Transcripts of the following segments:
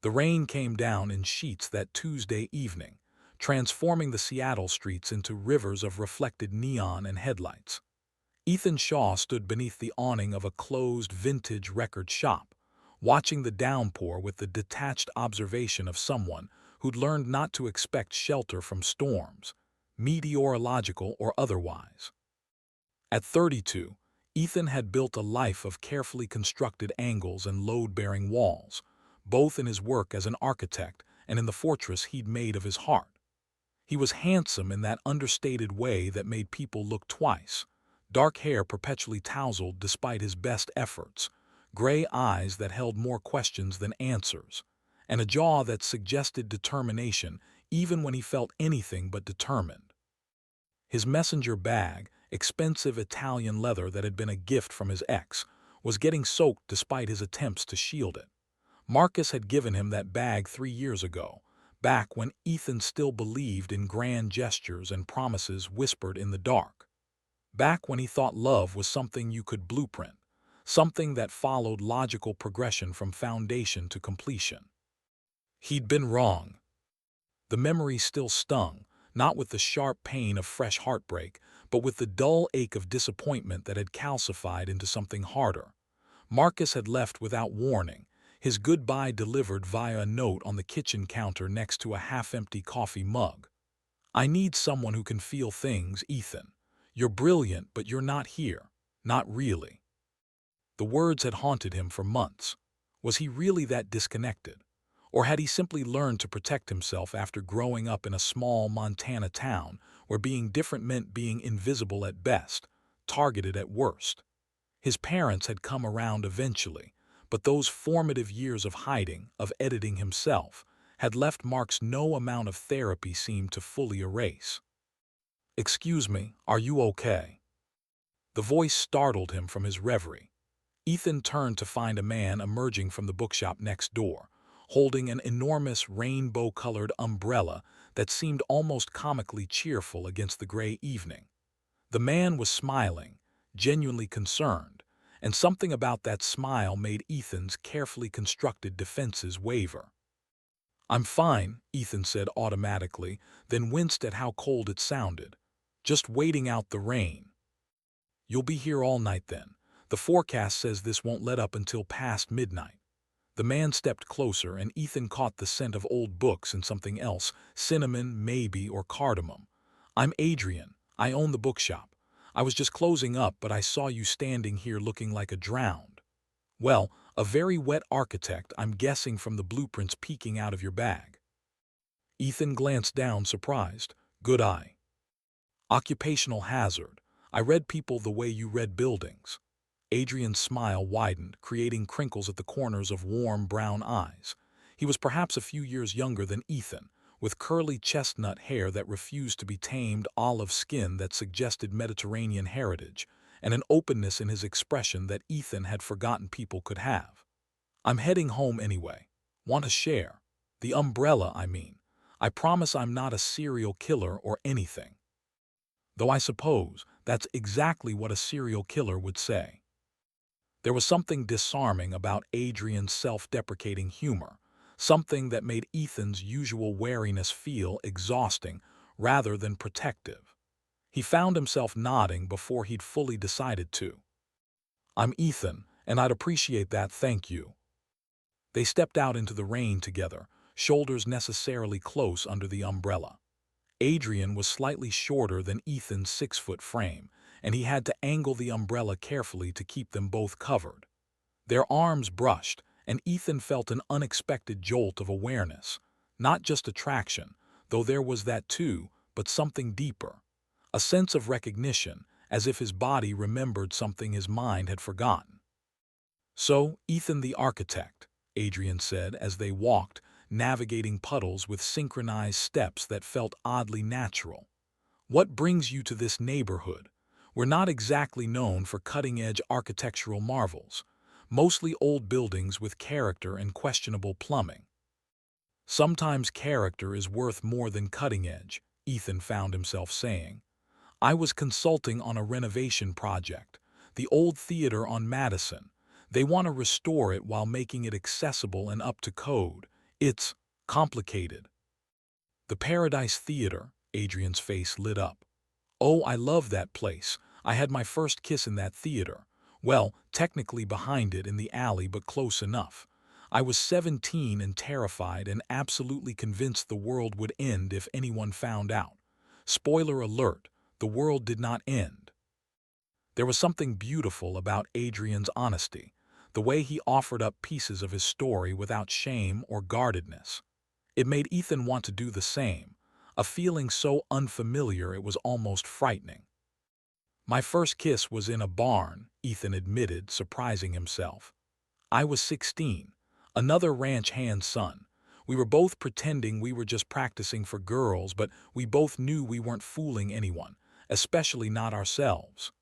The rain came down in sheets that Tuesday evening, transforming the Seattle streets into rivers of reflected neon and headlights. Ethan Shaw stood beneath the awning of a closed vintage record shop, watching the downpour with the detached observation of someone who'd learned not to expect shelter from storms, meteorological or otherwise. At 32, Ethan had built a life of carefully constructed angles and load-bearing walls, both in his work as an architect and in the fortress he'd made of his heart. He was handsome in that understated way that made people look twice, dark hair perpetually tousled despite his best efforts, gray eyes that held more questions than answers, and a jaw that suggested determination even when he felt anything but determined. His messenger bag, expensive Italian leather that had been a gift from his ex, was getting soaked despite his attempts to shield it. Marcus had given him that bag 3 years ago, back when Ethan still believed in grand gestures and promises whispered in the dark. Back when he thought love was something you could blueprint, something that followed logical progression from foundation to completion. He'd been wrong. The memory still stung, not with the sharp pain of fresh heartbreak, but with the dull ache of disappointment that had calcified into something harder. Marcus had left without warning, his goodbye delivered via a note on the kitchen counter next to a half-empty coffee mug. "I need someone who can feel things, Ethan. You're brilliant, but you're not here. Not really." The words had haunted him for months. Was he really that disconnected? Or had he simply learned to protect himself after growing up in a small Montana town where being different meant being invisible at best, targeted at worst? His parents had come around eventually, but those formative years of hiding, of editing himself, had left marks no amount of therapy seemed to fully erase. "Excuse me, are you okay?" The voice startled him from his reverie. Ethan turned to find a man emerging from the bookshop next door, holding an enormous rainbow-colored umbrella that seemed almost comically cheerful against the gray evening. The man was smiling, genuinely concerned, and something about that smile made Ethan's carefully constructed defenses waver. "I'm fine," Ethan said automatically, then winced at how cold it sounded. "Just waiting out the rain." "You'll be here all night then. The forecast says this won't let up until past midnight." The man stepped closer, and Ethan caught the scent of old books and something else, cinnamon, maybe, or cardamom. "I'm Adrian. I own the bookshop. I was just closing up, but I saw you standing here looking like a drowned. Well, a very wet architect, I'm guessing from the blueprints peeking out of your bag." Ethan glanced down, surprised. "Good eye." "Occupational hazard. I read people the way you read buildings." Adrian's smile widened, creating crinkles at the corners of warm brown eyes. He was perhaps a few years younger than Ethan, with curly chestnut hair that refused to be tamed, olive skin that suggested Mediterranean heritage, and an openness in his expression that Ethan had forgotten people could have. "I'm heading home anyway. Want to share? The umbrella, I mean. I promise I'm not a serial killer or anything." Though I suppose that's exactly what a serial killer would say. There was something disarming about Adrian's self-deprecating humor, something that made Ethan's usual wariness feel exhausting rather than protective. He found himself nodding before he'd fully decided to. "I'm Ethan, and I'd appreciate that, thank you." They stepped out into the rain together, shoulders necessarily close under the umbrella. Adrian was slightly shorter than Ethan's 6-foot frame, and he had to angle the umbrella carefully to keep them both covered. Their arms brushed, and Ethan felt an unexpected jolt of awareness. Not just attraction, though there was that too, but something deeper. A sense of recognition, as if his body remembered something his mind had forgotten. "So, Ethan the architect," Adrian said as they walked, navigating puddles with synchronized steps that felt oddly natural. "What brings you to this neighborhood? We're not exactly known for cutting-edge architectural marvels, mostly old buildings with character and questionable plumbing." "Sometimes character is worth more than cutting-edge," Ethan found himself saying. "I was consulting on a renovation project, the old theater on Madison. They want to restore it while making it accessible and up to code. It's complicated. The Paradise Theater, Adrian's face lit up. Oh, I love that place. I had my first kiss in that theater. Well, technically behind it in the alley, but close enough. I was 17 and terrified and absolutely convinced the world would end if anyone found out. Spoiler alert, the world did not end. There was something beautiful about Adrian's honesty, the way he offered up pieces of his story without shame or guardedness. It made Ethan want to do the same, a feeling so unfamiliar it was almost frightening. My first kiss was in a barn, Ethan admitted, surprising himself. I was 16, another ranch hand's son. We were both pretending we were just practicing for girls, but we both knew we weren't fooling anyone, especially not ourselves.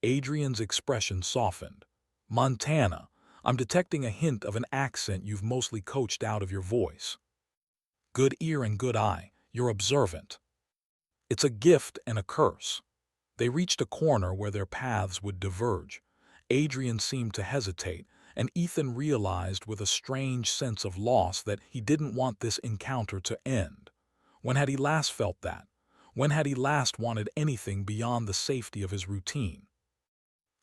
Adrian's expression softened. Montana, I'm detecting a hint of an accent you've mostly coached out of your voice. Good ear and good eye, you're observant. It's a gift and a curse. They reached a corner where their paths would diverge. Adrian seemed to hesitate, and Ethan realized with a strange sense of loss that he didn't want this encounter to end. When had he last felt that? When had he last wanted anything beyond the safety of his routine?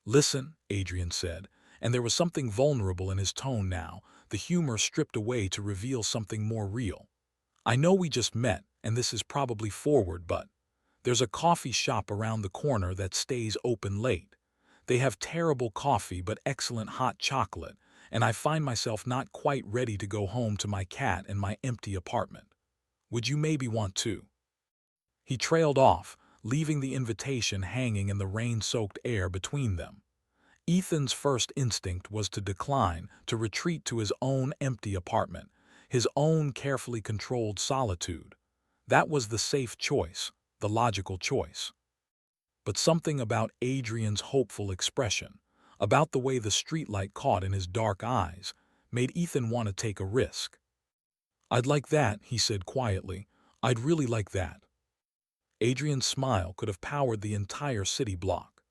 Listen, Adrian said, and there was something vulnerable in his tone now, the humor stripped away to reveal something more real. I know we just met, and this is probably forward, but there's a coffee shop around the corner that stays open late. They have terrible coffee but excellent hot chocolate, and I find myself not quite ready to go home to my cat and my empty apartment. Would you maybe want to? He trailed off, leaving the invitation hanging in the rain-soaked air between them. Ethan's first instinct was to decline, to retreat to his own empty apartment, his own carefully controlled solitude. That was the safe choice, the logical choice. But something about Adrian's hopeful expression, about the way the streetlight caught in his dark eyes, made Ethan want to take a risk. I'd like that, he said quietly. I'd really like that. Adrian's smile could have powered the entire city block.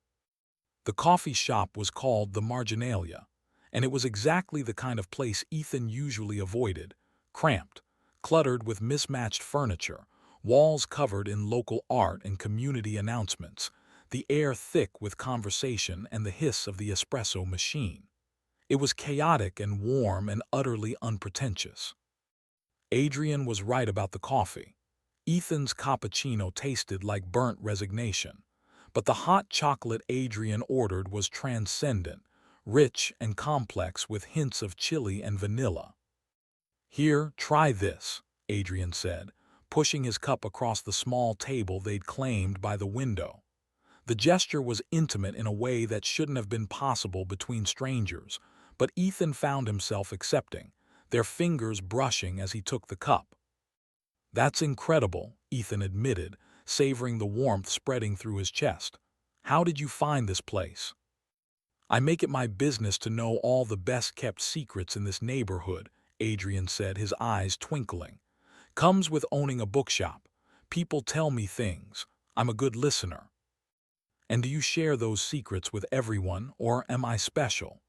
The coffee shop was called the Marginalia, and it was exactly the kind of place Ethan usually avoided, cramped, cluttered with mismatched furniture, walls covered in local art and community announcements, the air thick with conversation and the hiss of the espresso machine. It was chaotic and warm and utterly unpretentious. Adrian was right about the coffee. Ethan's cappuccino tasted like burnt resignation, but the hot chocolate Adrian ordered was transcendent, rich and complex with hints of chili and vanilla. Here, try this, Adrian said, pushing his cup across the small table they'd claimed by the window. The gesture was intimate in a way that shouldn't have been possible between strangers, but Ethan found himself accepting, their fingers brushing as he took the cup. That's incredible, Ethan admitted, savoring the warmth spreading through his chest. How did you find this place? I make it my business to know all the best-kept secrets in this neighborhood, Adrian said, his eyes twinkling. Comes with owning a bookshop. People tell me things. I'm a good listener. And do you share those secrets with everyone, or am I special?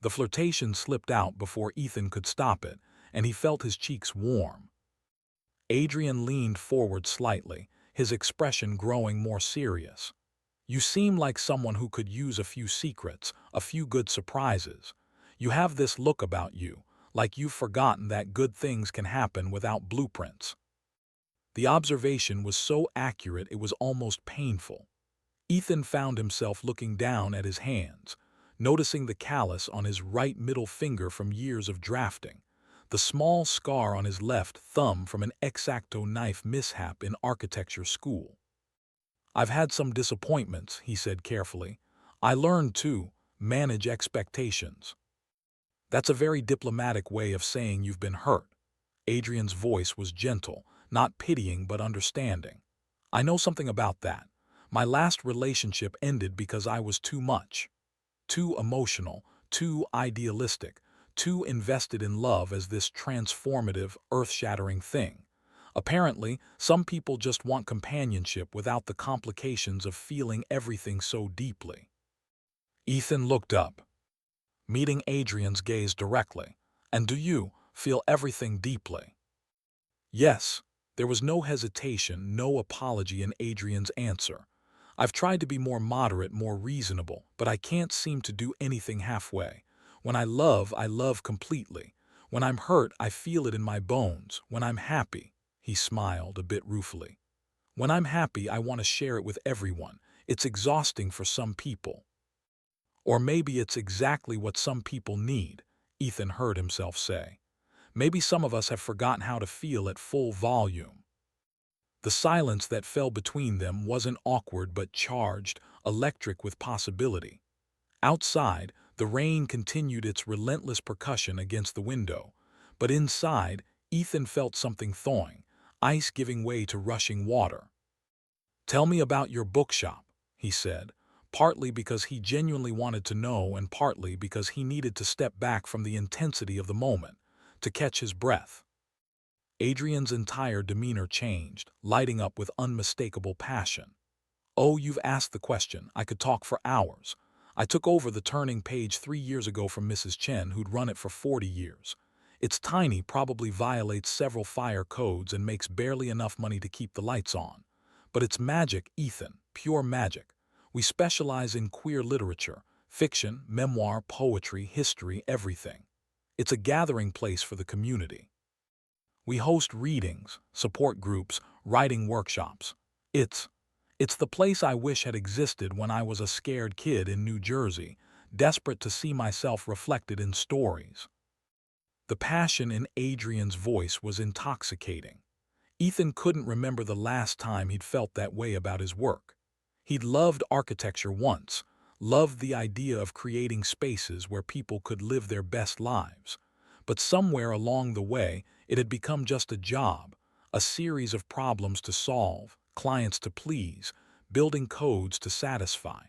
The flirtation slipped out before Ethan could stop it, and he felt his cheeks warm. Adrian leaned forward slightly, his expression growing more serious. You seem like someone who could use a few secrets, a few good surprises. You have this look about you, like you've forgotten that good things can happen without blueprints. The observation was so accurate it was almost painful. Ethan found himself looking down at his hands, noticing the callus on his right middle finger from years of drafting, the small scar on his left thumb from an X-Acto knife mishap in architecture school. I've had some disappointments, he said carefully. I learned to manage expectations. That's a very diplomatic way of saying you've been hurt. Adrian's voice was gentle, not pitying but understanding. I know something about that. My last relationship ended because I was too much. Too emotional, too idealistic, too invested in love as this transformative, earth-shattering thing. Apparently, some people just want companionship without the complications of feeling everything so deeply. Ethan looked up, meeting Adrian's gaze directly. And do you, feel everything deeply. Yes, there was no hesitation, no apology in Adrian's answer. I've tried to be more moderate, more reasonable, but I can't seem to do anything halfway. When I love completely. When I'm hurt, I feel it in my bones. When I'm happy, he smiled a bit ruefully. When I'm happy, I want to share it with everyone. It's exhausting for some people. Or maybe it's exactly what some people need, Ethan heard himself say. Maybe some of us have forgotten how to feel at full volume. The silence that fell between them wasn't awkward but charged, electric with possibility. Outside, the rain continued its relentless percussion against the window, but inside, Ethan felt something thawing, ice giving way to rushing water. "Tell me about your bookshop," he said, partly because he genuinely wanted to know and partly because he needed to step back from the intensity of the moment, to catch his breath. Adrian's entire demeanor changed, lighting up with unmistakable passion. "Oh, you've asked the question. I could talk for hours. I took over the Turning Page 3 years ago from Mrs. Chen, who'd run it for 40 years. It's tiny, probably violates several fire codes and makes barely enough money to keep the lights on. But it's magic, Ethan, pure magic. We specialize in queer literature, fiction, memoir, poetry, history, everything. It's a gathering place for the community. We host readings, support groups, writing workshops. It's the place I wish had existed when I was a scared kid in New Jersey, desperate to see myself reflected in stories." The passion in Adrian's voice was intoxicating. Ethan couldn't remember the last time he'd felt that way about his work. He'd loved architecture once, loved the idea of creating spaces where people could live their best lives. But somewhere along the way, it had become just a job, a series of problems to solve, clients to please, building codes to satisfy.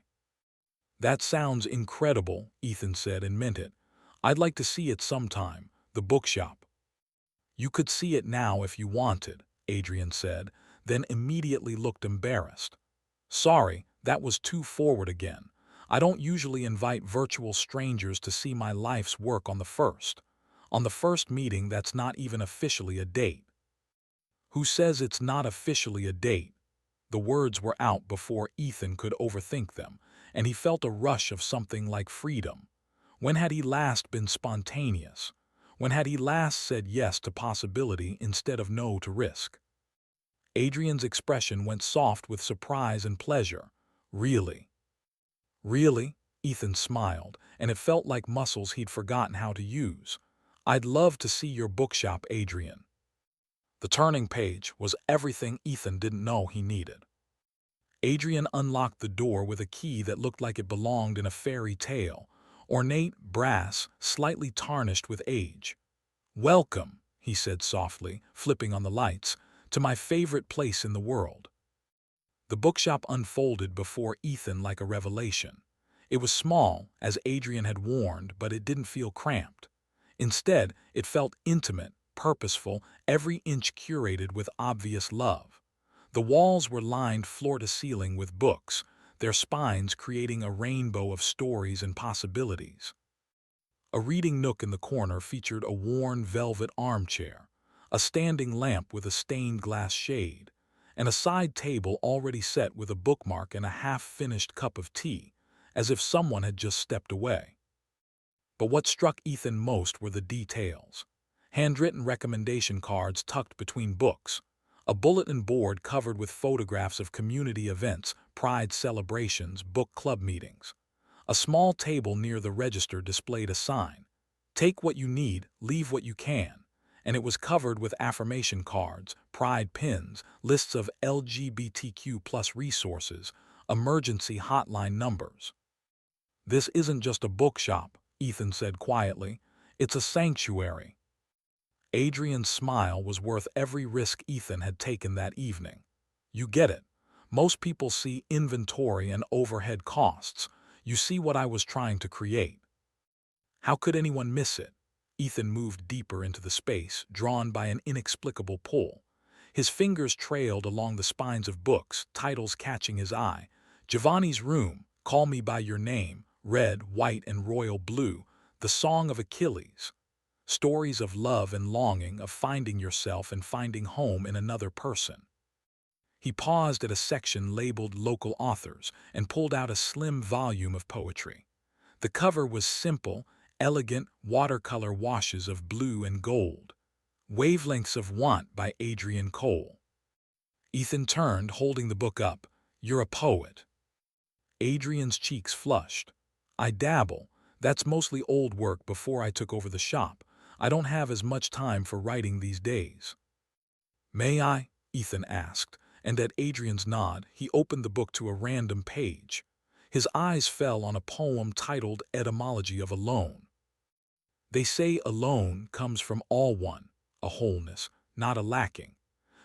"That sounds incredible," Ethan said and meant it. "I'd like to see it sometime, the bookshop." "You could see it now if you wanted," Adrian said, then immediately looked embarrassed. "Sorry, that was too forward again. I don't usually invite virtual strangers to see my life's work on the first. On the first meeting, that's not even officially a date." "Who says it's not officially a date?" The words were out before Ethan could overthink them, and he felt a rush of something like freedom. When had he last been spontaneous? When had he last said yes to possibility instead of no to risk? Adrian's expression went soft with surprise and pleasure. "Really?" "Really?" Ethan smiled, and it felt like muscles he'd forgotten how to use. "I'd love to see your bookshop, Adrian." The Turning Page was everything Ethan didn't know he needed. Adrian unlocked the door with a key that looked like it belonged in a fairy tale, ornate, brass, slightly tarnished with age. "Welcome," he said softly, flipping on the lights, "to my favorite place in the world." The bookshop unfolded before Ethan like a revelation. It was small, as Adrian had warned, but it didn't feel cramped. Instead, it felt intimate, purposeful, every inch curated with obvious love. The walls were lined floor to ceiling with books, their spines creating a rainbow of stories and possibilities. A reading nook in the corner featured a worn velvet armchair, a standing lamp with a stained glass shade, and a side table already set with a bookmark and a half-finished cup of tea, as if someone had just stepped away. But what struck Ethan most were the details. Handwritten recommendation cards tucked between books, a bulletin board covered with photographs of community events, pride celebrations, book club meetings. A small table near the register displayed a sign, "Take what you need, leave what you can," and it was covered with affirmation cards, pride pins, lists of LGBTQ+ resources, emergency hotline numbers. "This isn't just a bookshop," Ethan said quietly. "It's a sanctuary." Adrian's smile was worth every risk Ethan had taken that evening. "You get it. Most people see inventory and overhead costs. You see what I was trying to create." How could anyone miss it? Ethan moved deeper into the space, drawn by an inexplicable pull. His fingers trailed along the spines of books, titles catching his eye. Giovanni's Room, Call Me By Your Name, red, white, and royal blue, The Song of Achilles. Stories of love and longing, of finding yourself and finding home in another person. He paused at a section labeled Local Authors and pulled out a slim volume of poetry. The cover was simple, elegant watercolor washes of blue and gold. Wavelengths of Want by Adrian Cole. Ethan turned, holding the book up. "You're a poet." Adrian's cheeks flushed. "I dabble. That's mostly old work before I took over the shop. I don't have as much time for writing these days." "May I?" Ethan asked, and at Adrian's nod, he opened the book to a random page. His eyes fell on a poem titled Etymology of Alone. "They say alone comes from all one, a wholeness, not a lacking.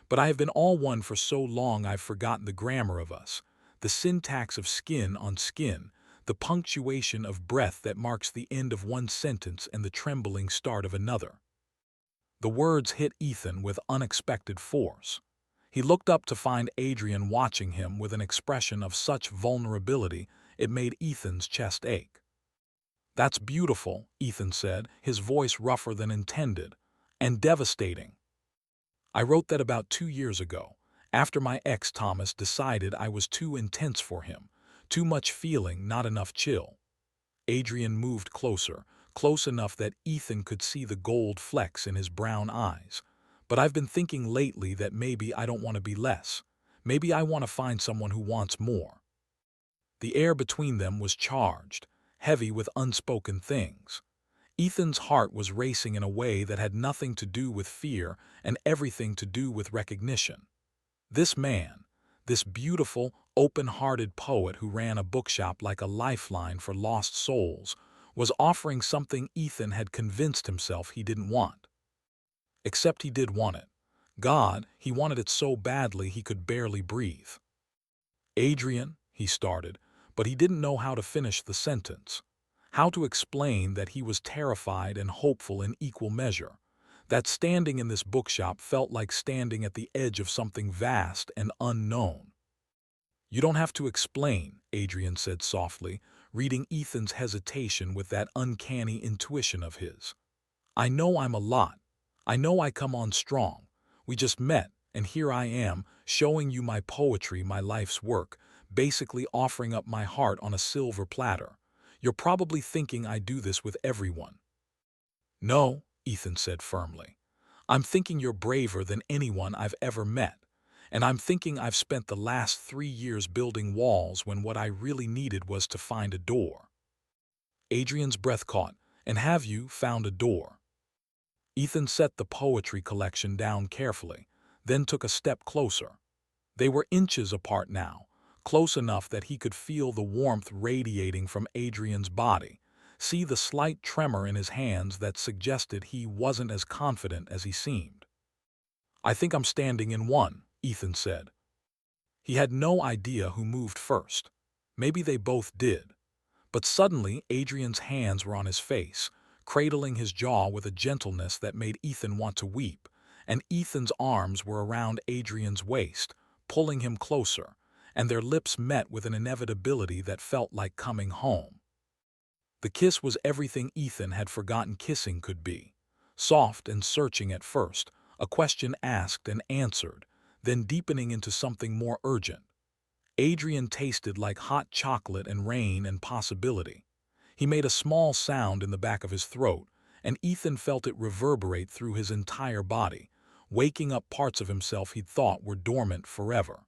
But I have been all one for so long I've forgotten the grammar of us, the syntax of skin on skin, the punctuation of breath that marks the end of one sentence and the trembling start of another." The words hit Ethan with unexpected force. He looked up to find Adrian watching him with an expression of such vulnerability it made Ethan's chest ache. "That's beautiful," Ethan said, his voice rougher than intended, "and devastating. I wrote that about 2 years ago, after my ex Thomas decided I was too intense for him, too much feeling, not enough chill." Adrian moved closer, close enough that Ethan could see the gold flecks in his brown eyes. "But I've been thinking lately that maybe I don't want to be less. Maybe I want to find someone who wants more." The air between them was charged, heavy with unspoken things. Ethan's heart was racing in a way that had nothing to do with fear and everything to do with recognition. This man, this beautiful, open-hearted poet who ran a bookshop like a lifeline for lost souls, was offering something Ethan had convinced himself he didn't want. Except he did want it. God, he wanted it so badly he could barely breathe. "Adrian," he started, but he didn't know how to finish the sentence. How to explain that he was terrified and hopeful in equal measure, that standing in this bookshop felt like standing at the edge of something vast and unknown. "You don't have to explain," Adrian said softly, reading Ethan's hesitation with that uncanny intuition of his. "I know I'm a lot. I know I come on strong. We just met, and here I am, showing you my poetry, my life's work, basically offering up my heart on a silver platter. You're probably thinking I do this with everyone." "No," Ethan said firmly. "I'm thinking you're braver than anyone I've ever met. And I'm thinking I've spent the last 3 years building walls when what I really needed was to find a door." Adrian's breath caught. "And have you found a door?" Ethan set the poetry collection down carefully, then took a step closer. They were inches apart now, close enough that he could feel the warmth radiating from Adrian's body, see the slight tremor in his hands that suggested he wasn't as confident as he seemed. "I think I'm standing in one," Ethan said. He had no idea who moved first. Maybe they both did. But suddenly Adrian's hands were on his face, cradling his jaw with a gentleness that made Ethan want to weep, and Ethan's arms were around Adrian's waist, pulling him closer, and their lips met with an inevitability that felt like coming home. The kiss was everything Ethan had forgotten kissing could be. Soft and searching at first, a question asked and answered, then deepening into something more urgent. Adrian tasted like hot chocolate and rain and possibility. He made a small sound in the back of his throat, and Ethan felt it reverberate through his entire body, waking up parts of himself he'd thought were dormant forever.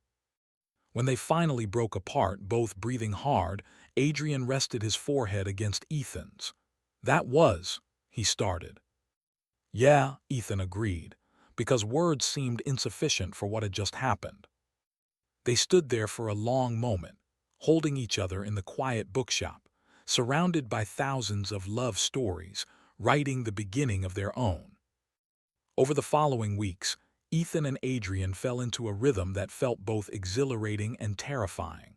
When they finally broke apart, both breathing hard, Adrian rested his forehead against Ethan's. "That was," he started. "Yeah," Ethan agreed, because words seemed insufficient for what had just happened. They stood there for a long moment, holding each other in the quiet bookshop, surrounded by thousands of love stories, writing the beginning of their own. Over the following weeks, Ethan and Adrian fell into a rhythm that felt both exhilarating and terrifying.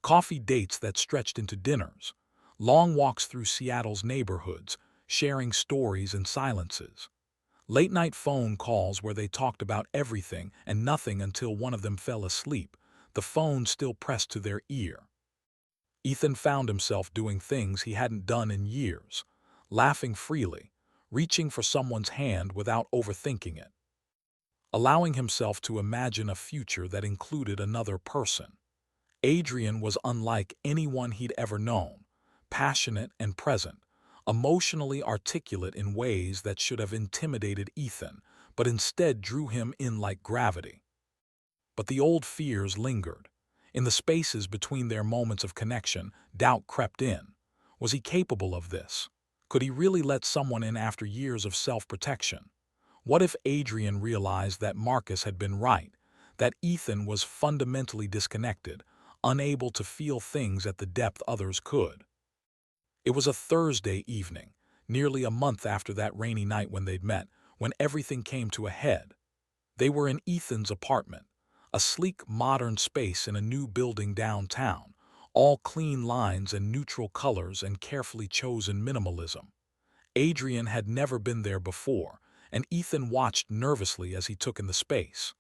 Coffee dates that stretched into dinners, long walks through Seattle's neighborhoods, sharing stories and silences. Late-night phone calls where they talked about everything and nothing until one of them fell asleep, the phone still pressed to their ear. Ethan found himself doing things he hadn't done in years, laughing freely, reaching for someone's hand without overthinking it, allowing himself to imagine a future that included another person. Adrian was unlike anyone he'd ever known, passionate and present, emotionally articulate in ways that should have intimidated Ethan, but instead drew him in like gravity. But the old fears lingered. In the spaces between their moments of connection, doubt crept in. Was he capable of this? Could he really let someone in after years of self-protection? What if Adrian realized that Marcus had been right, that Ethan was fundamentally disconnected, unable to feel things at the depth others could? It was a Thursday evening, nearly a month after that rainy night when they'd met, when everything came to a head. They were in Ethan's apartment, a sleek, modern space in a new building downtown, all clean lines and neutral colors and carefully chosen minimalism. Adrian had never been there before, and Ethan watched nervously as he took in the space.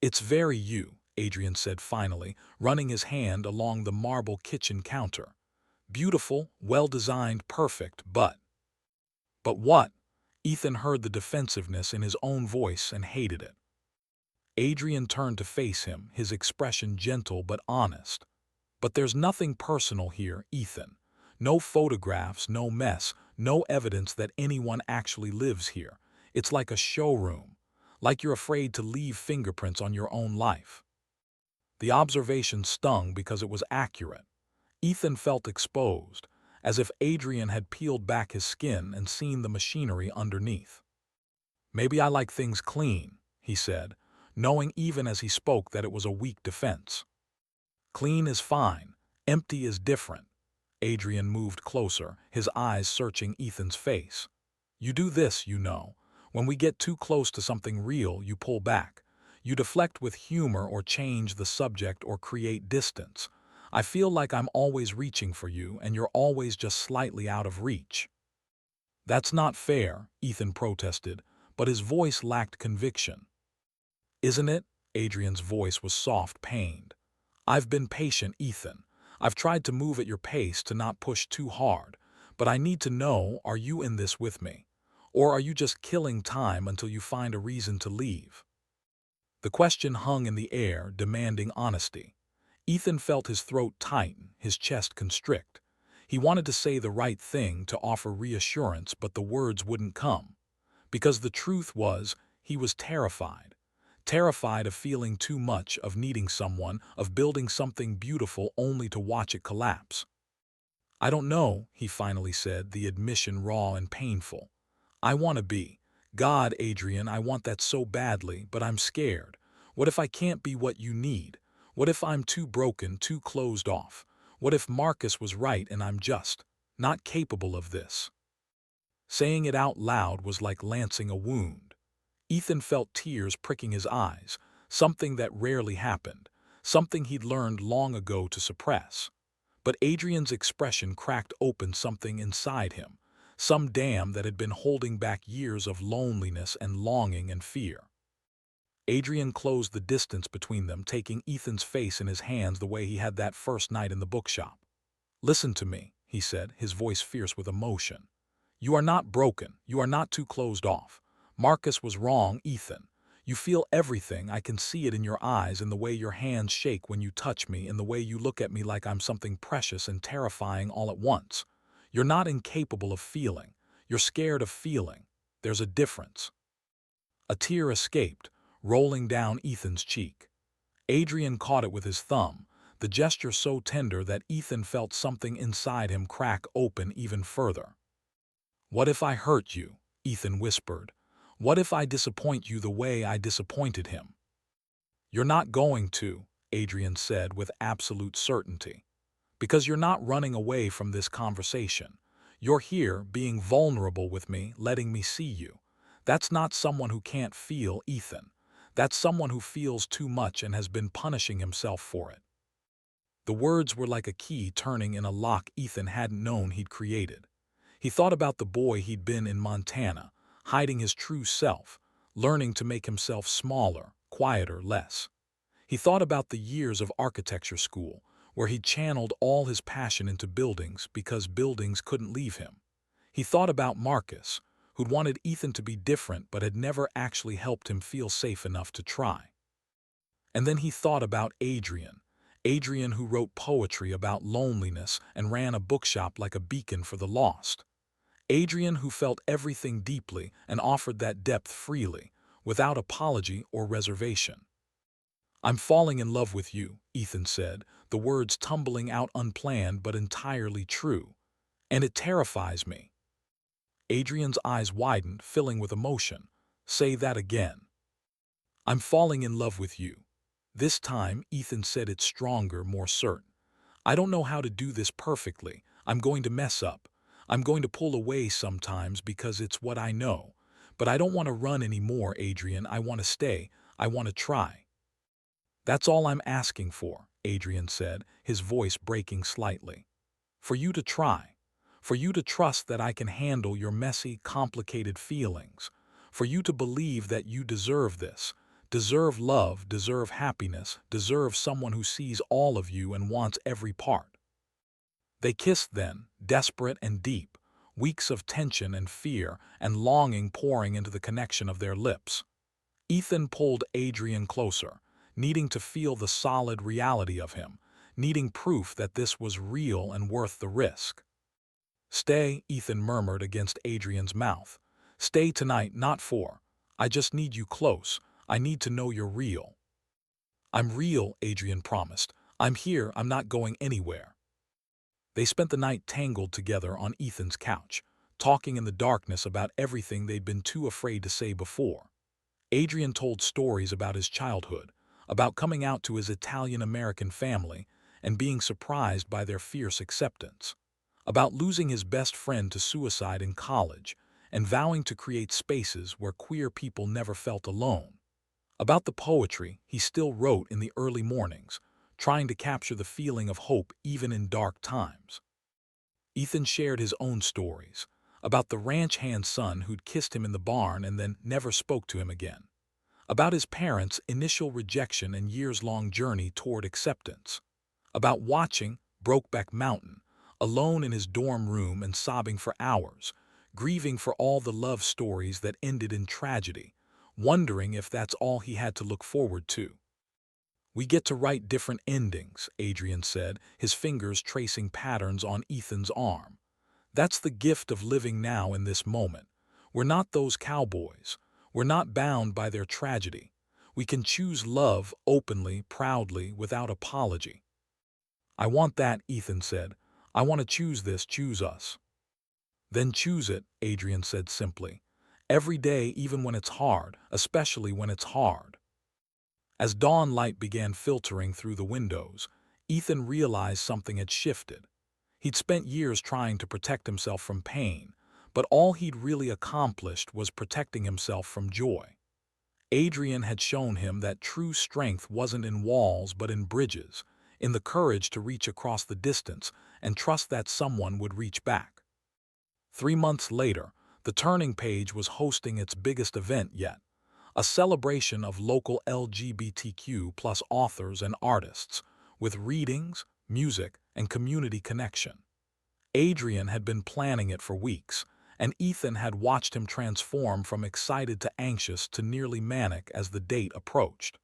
"It's very you," Adrian said finally, running his hand along the marble kitchen counter. "Beautiful, well-designed, perfect, but—" "But what?" Ethan heard the defensiveness in his own voice and hated it. Adrian turned to face him, his expression gentle but honest. "But there's nothing personal here, Ethan. No photographs, no mess, no evidence that anyone actually lives here. It's like a showroom, like you're afraid to leave fingerprints on your own life." The observation stung because it was accurate. Ethan felt exposed, as if Adrian had peeled back his skin and seen the machinery underneath. "Maybe I like things clean," he said, knowing even as he spoke that it was a weak defense. "Clean is fine, empty is different." Adrian moved closer, his eyes searching Ethan's face. "You do this, you know. When we get too close to something real, you pull back. You deflect with humor or change the subject or create distance. I feel like I'm always reaching for you and you're always just slightly out of reach." "That's not fair," Ethan protested, but his voice lacked conviction. "Isn't it?" Adrian's voice was soft, pained. "I've been patient, Ethan. I've tried to move at your pace, to not push too hard. But I need to know, are you in this with me? Or are you just killing time until you find a reason to leave?" The question hung in the air, demanding honesty. Ethan felt his throat tighten, his chest constrict. He wanted to say the right thing, to offer reassurance, but the words wouldn't come. Because the truth was, he was terrified. Terrified of feeling too much, of needing someone, of building something beautiful only to watch it collapse. "I don't know," he finally said, the admission raw and painful. "I want to be. God, Adrian, I want that so badly, but I'm scared. What if I can't be what you need? What if I'm too broken, too closed off? What if Marcus was right and I'm just not capable of this?" Saying it out loud was like lancing a wound. Ethan felt tears pricking his eyes, something that rarely happened, something he'd learned long ago to suppress. But Adrian's expression cracked open something inside him, some dam that had been holding back years of loneliness and longing and fear. Adrian closed the distance between them, taking Ethan's face in his hands the way he had that first night in the bookshop. "Listen to me," he said, his voice fierce with emotion. "You are not broken. You are not too closed off. Marcus was wrong, Ethan. You feel everything. I can see it in your eyes, in the way your hands shake when you touch me, in the way you look at me like I'm something precious and terrifying all at once. You're not incapable of feeling. You're scared of feeling. There's a difference." A tear escaped, rolling down Ethan's cheek. Adrian caught it with his thumb, the gesture so tender that Ethan felt something inside him crack open even further. "What if I hurt you?" Ethan whispered. "What if I disappoint you the way I disappointed him?" "You're not going to," Adrian said with absolute certainty. "Because you're not running away from this conversation. You're here, being vulnerable with me, letting me see you. That's not someone who can't feel, Ethan. That's someone who feels too much and has been punishing himself for it." The words were like a key turning in a lock Ethan hadn't known he'd created. He thought about the boy he'd been in Montana, hiding his true self, learning to make himself smaller, quieter, less. He thought about the years of architecture school, where he'd channeled all his passion into buildings because buildings couldn't leave him. He thought about Marcus, who'd wanted Ethan to be different but had never actually helped him feel safe enough to try. And then he thought about Adrian. Adrian, who wrote poetry about loneliness and ran a bookshop like a beacon for the lost. Adrian, who felt everything deeply and offered that depth freely, without apology or reservation. "I'm falling in love with you," Ethan said, the words tumbling out unplanned but entirely true. "And it terrifies me." Adrian's eyes widened, filling with emotion. "Say that again." "I'm falling in love with you." This time, Ethan said it stronger, more certain. "I don't know how to do this perfectly. I'm going to mess up. I'm going to pull away sometimes because it's what I know. But I don't want to run anymore, Adrian. I want to stay. I want to try." "That's all I'm asking for," Adrian said, his voice breaking slightly. "For you to try. For you to trust that I can handle your messy, complicated feelings. For you to believe that you deserve this. Deserve love, deserve happiness, deserve someone who sees all of you and wants every part." They kissed then, desperate and deep, weeks of tension and fear and longing pouring into the connection of their lips. Ethan pulled Adrian closer, needing to feel the solid reality of him, needing proof that this was real and worth the risk. "Stay," Ethan murmured against Adrian's mouth. "Stay tonight, not for. I just need you close. I need to know you're real." "I'm real," Adrian promised. "I'm here, I'm not going anywhere." They spent the night tangled together on Ethan's couch, talking in the darkness about everything they'd been too afraid to say before. Adrian told stories about his childhood, about coming out to his Italian-American family and being surprised by their fierce acceptance, about losing his best friend to suicide in college and vowing to create spaces where queer people never felt alone, about the poetry he still wrote in the early mornings, trying to capture the feeling of hope even in dark times. Ethan shared his own stories, about the ranch hand son who'd kissed him in the barn and then never spoke to him again, about his parents' initial rejection and years-long journey toward acceptance, about watching Brokeback Mountain, alone in his dorm room and sobbing for hours, grieving for all the love stories that ended in tragedy, wondering if that's all he had to look forward to. "We get to write different endings," Adrian said, his fingers tracing patterns on Ethan's arm. "That's the gift of living now in this moment. We're not those cowboys. We're not bound by their tragedy. We can choose love openly, proudly, without apology." "I want that," Ethan said. "I want to choose this, choose us." "Then choose it," Adrian said simply. "Every day, even when it's hard, especially when it's hard." As dawn light began filtering through the windows, Ethan realized something had shifted. He'd spent years trying to protect himself from pain, but all he'd really accomplished was protecting himself from joy. Adrian had shown him that true strength wasn't in walls but in bridges, in the courage to reach across the distance and trust that someone would reach back. 3 months later, the Turning Page was hosting its biggest event yet, a celebration of local LGBTQ plus authors and artists, with readings, music, and community connection. Adrian had been planning it for weeks, and Ethan had watched him transform from excited to anxious to nearly manic as the date approached.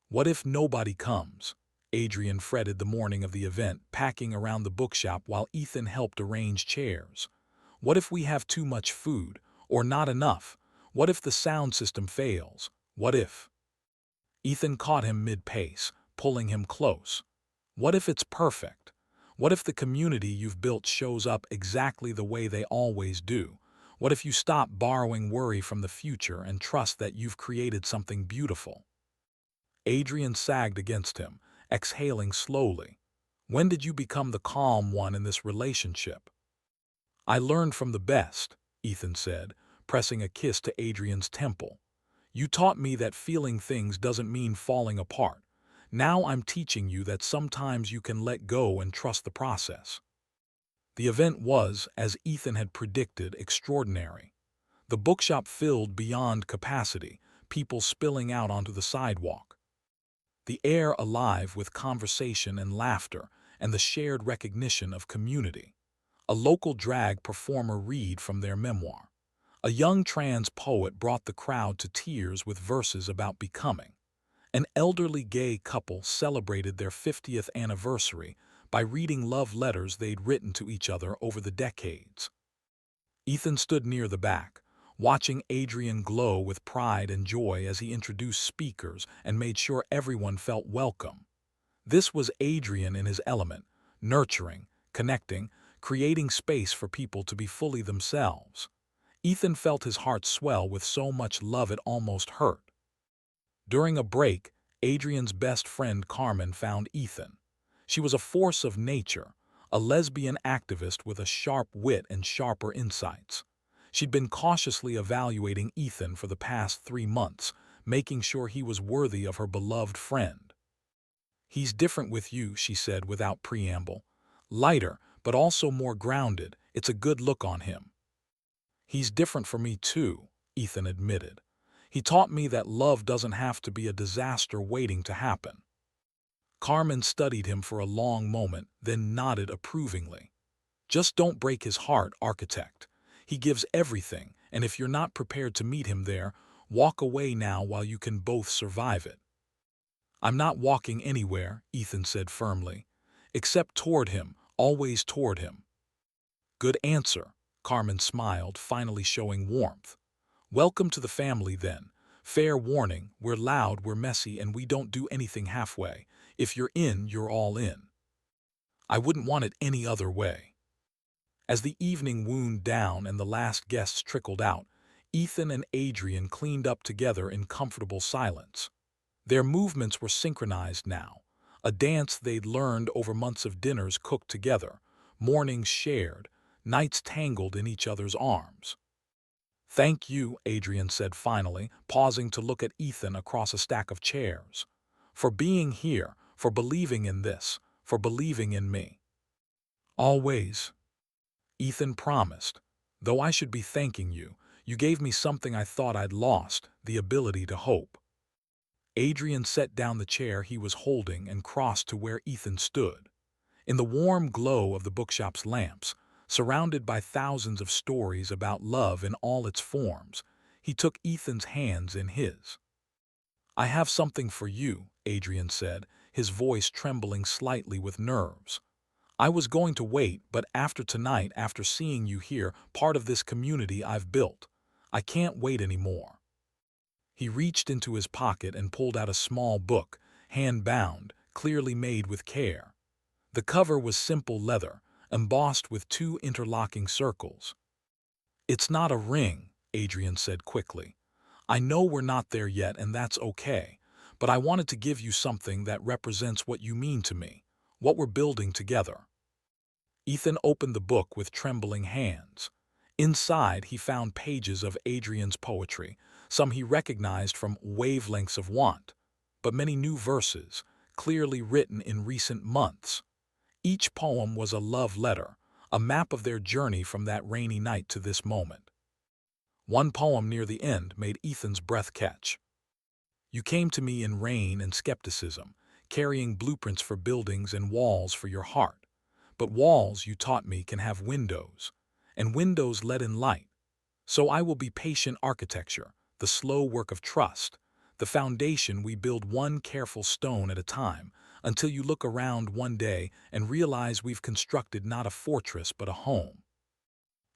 "What if nobody comes?" Adrian fretted the morning of the event, packing around the bookshop while Ethan helped arrange chairs. "What if we have too much food, or not enough? What if the sound system fails? What if—" Ethan caught him mid-pace, pulling him close. "What if it's perfect? What if the community you've built shows up exactly the way they always do? What if you stop borrowing worry from the future and trust that you've created something beautiful?" Adrian sagged against him, exhaling slowly. "When did you become the calm one in this relationship?" "I learned from the best," Ethan said, pressing a kiss to Adrian's temple. "You taught me that feeling things doesn't mean falling apart. Now I'm teaching you that sometimes you can let go and trust the process." The event was, as Ethan had predicted, extraordinary. The bookshop filled beyond capacity, people spilling out onto the sidewalk. The air alive with conversation and laughter and the shared recognition of community. A local drag performer read from their memoir. A young trans poet brought the crowd to tears with verses about becoming. An elderly gay couple celebrated their 50th anniversary by reading love letters they'd written to each other over the decades. Ethan stood near the back, watching Adrian glow with pride and joy as he introduced speakers and made sure everyone felt welcome. This was Adrian in his element, nurturing, connecting, creating space for people to be fully themselves. Ethan felt his heart swell with so much love it almost hurt. During a break, Adrian's best friend Carmen found Ethan. She was a force of nature, a lesbian activist with a sharp wit and sharper insights. She'd been cautiously evaluating Ethan for the past 3 months, making sure he was worthy of her beloved friend. "He's different with you," she said without preamble. "Lighter, but also more grounded. It's a good look on him." "He's different for me too," Ethan admitted. "He taught me that love doesn't have to be a disaster waiting to happen." Carmen studied him for a long moment, then nodded approvingly. "Just don't break his heart, architect. He gives everything, and if you're not prepared to meet him there, walk away now while you can both survive it." "I'm not walking anywhere," Ethan said firmly. "Except toward him, always toward him." "Good answer," Carmen smiled, finally showing warmth. "Welcome to the family, then. Fair warning, we're loud, we're messy, and we don't do anything halfway. If you're in, you're all in." "I wouldn't want it any other way." As the evening wound down and the last guests trickled out, Ethan and Adrian cleaned up together in comfortable silence. Their movements were synchronized now, a dance they'd learned over months of dinners cooked together, mornings shared, nights tangled in each other's arms. "Thank you," Adrian said finally, pausing to look at Ethan across a stack of chairs. "For being here, for believing in this, for believing in me." "Always," Ethan promised. "Though I should be thanking you. You gave me something I thought I'd lost, the ability to hope." Adrian set down the chair he was holding and crossed to where Ethan stood. In the warm glow of the bookshop's lamps, surrounded by thousands of stories about love in all its forms, he took Ethan's hands in his. "I have something for you," Adrian said, his voice trembling slightly with nerves. "I was going to wait, but after tonight, after seeing you here, part of this community I've built, I can't wait anymore." He reached into his pocket and pulled out a small book, hand-bound, clearly made with care. The cover was simple leather, embossed with 2 interlocking circles. "It's not a ring," Adrian said quickly. "I know we're not there yet, and that's okay, but I wanted to give you something that represents what you mean to me, what we're building together." Ethan opened the book with trembling hands. Inside, he found pages of Adrian's poetry, some he recognized from Wavelengths of Want, but many new verses, clearly written in recent months. Each poem was a love letter, a map of their journey from that rainy night to this moment. One poem near the end made Ethan's breath catch. "You came to me in rain and skepticism, carrying blueprints for buildings and walls for your heart. But walls, you taught me, can have windows, and windows let in light. So I will be patient architecture, the slow work of trust, the foundation we build one careful stone at a time, until you look around one day and realize we've constructed not a fortress but a home."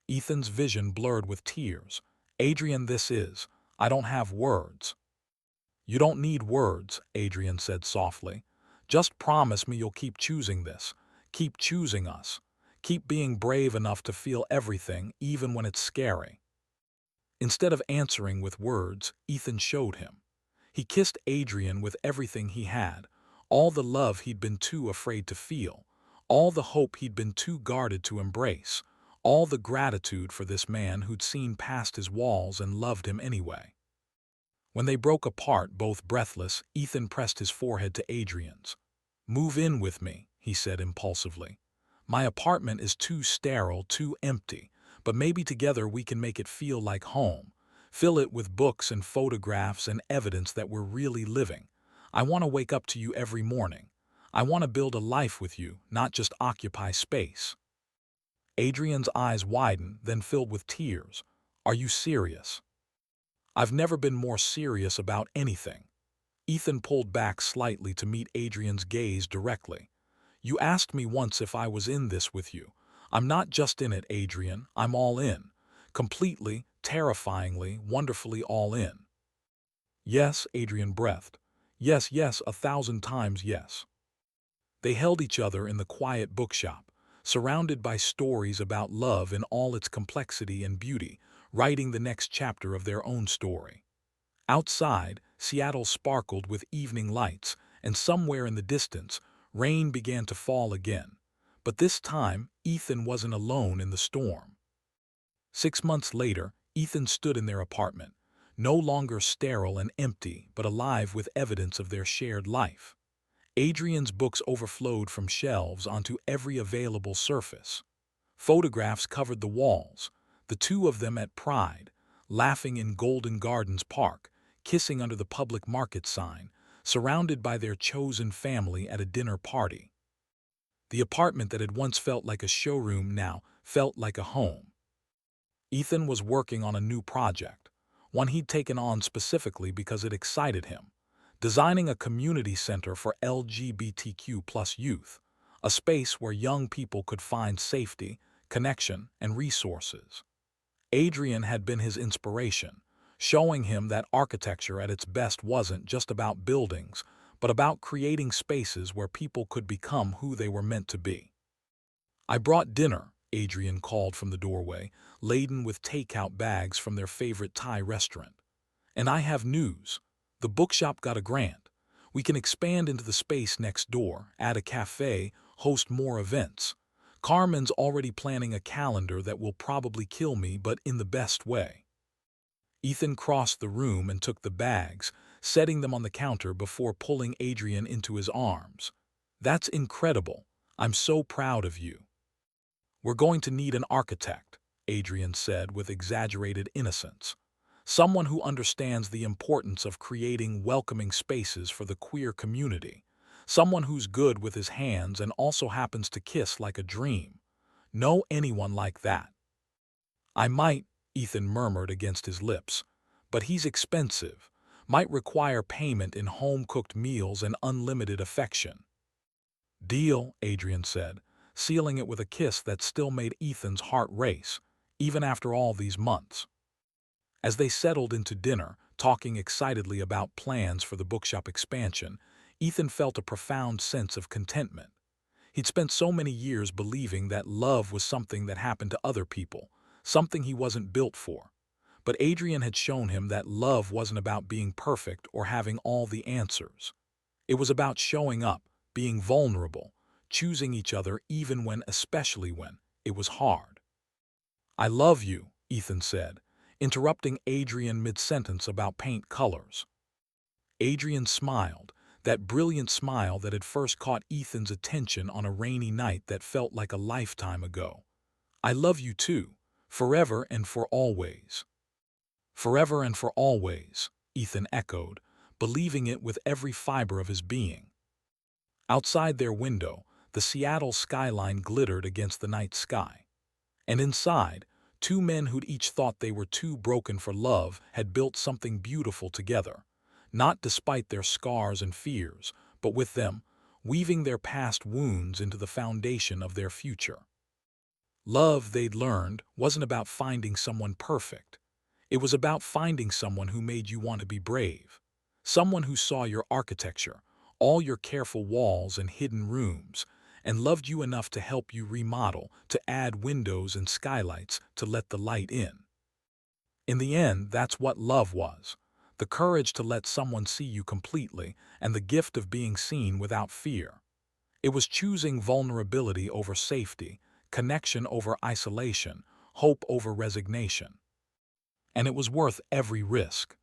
Ethan's vision blurred with tears. "Adrian, this is, I don't have words." "You don't need words," Adrian said softly. "Just promise me you'll keep choosing this, keep choosing us, keep being brave enough to feel everything, even when it's scary." Instead of answering with words, Ethan showed him. He kissed Adrian with everything he had, all the love he'd been too afraid to feel, all the hope he'd been too guarded to embrace, all the gratitude for this man who'd seen past his walls and loved him anyway. When they broke apart, both breathless, Ethan pressed his forehead to Adrian's. "Move in with me," he said impulsively. "My apartment is too sterile, too empty, but maybe together we can make it feel like home. Fill it with books and photographs and evidence that we're really living. I want to wake up to you every morning. I want to build a life with you, not just occupy space." Adrian's eyes widened, then filled with tears. Are you serious? I've never been more serious about anything. Ethan pulled back slightly to meet Adrian's gaze directly. You asked me once if I was in this with you. I'm not just in it, Adrian. I'm all in. Completely, terrifyingly, wonderfully all in. Yes, Adrian breathed. Yes, yes, 1,000 times yes. They held each other in the quiet bookshop, surrounded by stories about love in all its complexity and beauty, writing the next chapter of their own story. Outside, Seattle sparkled with evening lights, and somewhere in the distance, rain began to fall again. But this time, Ethan wasn't alone in the storm. 6 months later, Ethan stood in their apartment, no longer sterile and empty, but alive with evidence of their shared life. Adrian's books overflowed from shelves onto every available surface. Photographs covered the walls, the two of them at Pride, laughing in Golden Gardens Park, kissing under the public market sign, surrounded by their chosen family at a dinner party. The apartment that had once felt like a showroom now felt like a home. Ethan was working on a new project, one he'd taken on specifically because it excited him, designing a community center for LGBTQ plus youth, a space where young people could find safety, connection, and resources. Adrian had been his inspiration, showing him that architecture at its best wasn't just about buildings, but about creating spaces where people could become who they were meant to be. I brought dinner, Adrian called from the doorway, laden with takeout bags from their favorite Thai restaurant. And I have news. The bookshop got a grant. We can expand into the space next door, add a cafe, host more events. Carmen's already planning a calendar that will probably kill me, but in the best way. Ethan crossed the room and took the bags, setting them on the counter before pulling Adrian into his arms. That's incredible. I'm so proud of you. We're going to need an architect, Adrian said with exaggerated innocence. Someone who understands the importance of creating welcoming spaces for the queer community. Someone who's good with his hands and also happens to kiss like a dream. Know anyone like that? I might, Ethan murmured against his lips, but he's expensive, might require payment in home-cooked meals and unlimited affection. Deal, Adrian said, sealing it with a kiss that still made Ethan's heart race, even after all these months. As they settled into dinner, talking excitedly about plans for the bookshop expansion, Ethan felt a profound sense of contentment. He'd spent so many years believing that love was something that happened to other people, something he wasn't built for. But Adrian had shown him that love wasn't about being perfect or having all the answers. It was about showing up, being vulnerable, choosing each other especially when, it was hard. I love you, Ethan said, interrupting Adrian mid-sentence about paint colors. Adrian smiled, that brilliant smile that had first caught Ethan's attention on a rainy night that felt like a lifetime ago. I love you too, forever and for always. Forever and for always, Ethan echoed, believing it with every fiber of his being. Outside their window, the Seattle skyline glittered against the night sky. And inside, two men who'd each thought they were too broken for love had built something beautiful together, not despite their scars and fears, but with them, weaving their past wounds into the foundation of their future. Love, they'd learned, wasn't about finding someone perfect. It was about finding someone who made you want to be brave. Someone who saw your architecture, all your careful walls and hidden rooms, and loved you enough to help you remodel, to add windows and skylights to let the light in. In the end, that's what love was. The courage to let someone see you completely and the gift of being seen without fear. It was choosing vulnerability over safety, connection over isolation, hope over resignation. And it was worth every risk.